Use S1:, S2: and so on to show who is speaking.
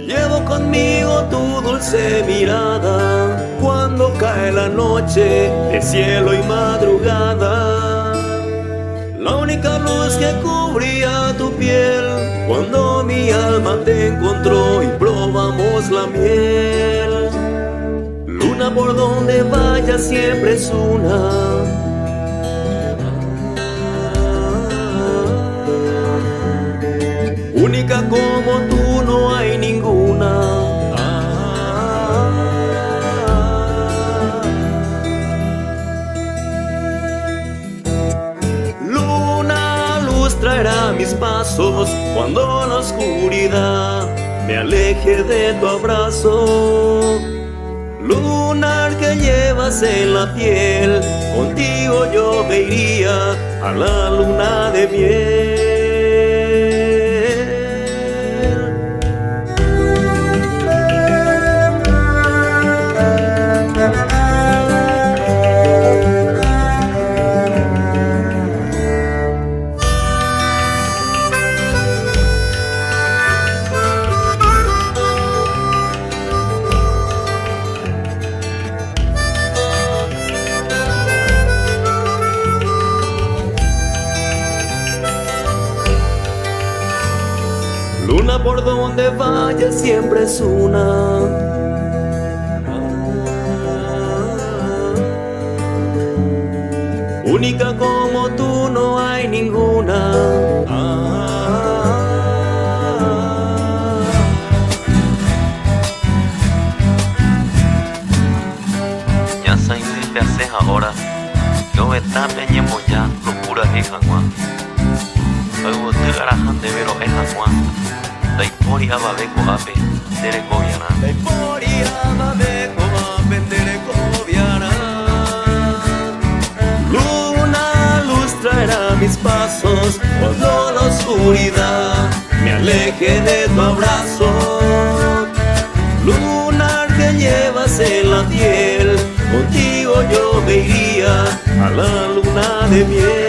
S1: Llevo conmigo tu dulce mirada cuando cae la noche de cielo y madrugada. La única luz que cubría tu piel cuando mi alma te encontró y probamos la miel. Luna, por donde vaya siempre es una. Única como tú no hay ninguna. Luna, luz traerá mis pasos cuando la oscuridad me aleje de tu abrazo. Lunar que llevas en la piel, contigo yo me iría a la luna de miel. Luna, por donde vaya siempre es una. Única como tú no hay ninguna.
S2: Ya saben qué haces ahora. Yo está peñemos ya, locura es agua. Luego te garajan de vero es agua. La historia va de coape, de recoviana.
S1: La historia va de coape, de recoviana. Luna, luz traerá mis pasos cuando la oscuridad me aleje de tu abrazo. Lunar que llevas en la piel, contigo yo me iría a la luna de miel.